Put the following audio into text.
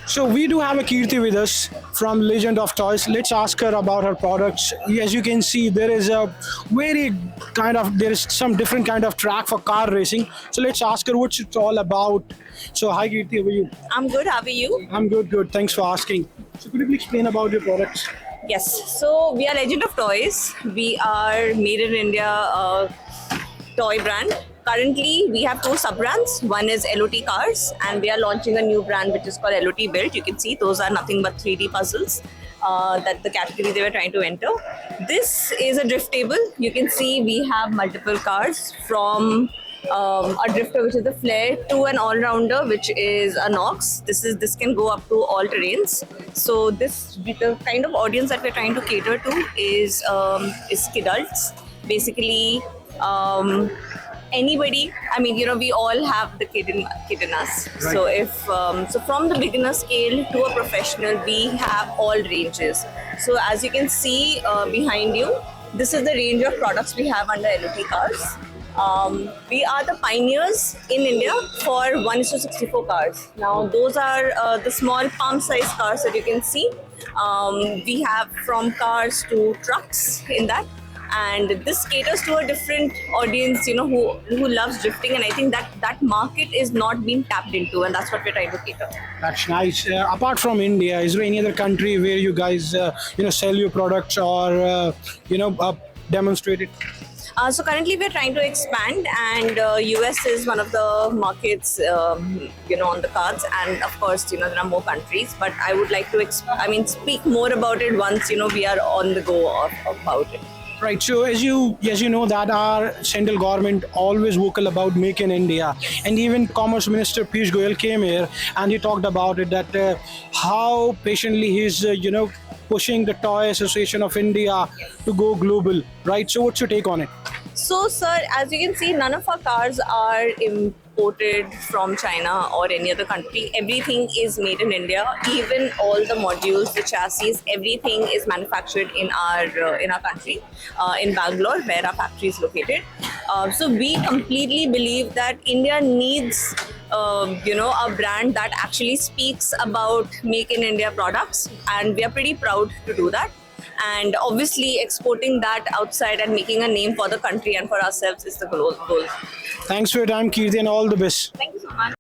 So we do have a Kirti with us from Legend of Toys. Let's ask her about her products. As you can see, there is a very there is some different kind of track for car racing. So let's ask her what it's all about. So hi Kirti, how are you? I'm good. How are you? I'm good, good. Thanks for asking. So could you please explain about your products? Yes. So we are Legend of Toys. We are made in India toy brand. Currently, we have two sub brands. One is LOT Cars, and we are launching a new brand which is called LOT Built. You can see those are nothing but 3D puzzles. That the category they were trying to enter. This is a drift table. You can see we have multiple cars from a drifter which is a flare to an all-rounder which is a Nox. This can go up to all terrains. So the kind of audience that we're trying to cater to is kidults. Basically, anybody. I mean, we all have the kid in us. Right. So so from the beginner scale to a professional, we have all ranges. So as you can see behind you, this is the range of products we have under LOT Cars. We are the pioneers in India for 1:64 cars. Now, those are the small palm-sized cars that you can see. We have from cars to trucks in that. And this caters to a different audience, who loves drifting. And I think that market is not being tapped into, and that's what we're trying to cater. That's nice. Apart from India, is there any other country where you guys, sell your products or, demonstrate it? So currently we're trying to expand, and US is one of the markets, on the cards, and of course, there are more countries. But I would like to, speak more about it once we are on the go about it. Right. So as you know that our central government always vocal about Make in India, and even Commerce Minister Piyush Goyal came here and he talked about it that how patiently he's pushing the Toy Association of India to go global. Right. So what's your take on it? So, sir, as you can see, none of our cars are imported from China or any other country. Everything is made in India. Even all the modules, the chassis, everything is manufactured in our country, in Bangalore, where our factory is located. So we completely believe that India needs a brand that actually speaks about Make in India products, and we are pretty proud to do that. And obviously, exporting that outside and making a name for the country and for ourselves is the goal. Thanks for your time, Kirti, and all the best. Thank you so much.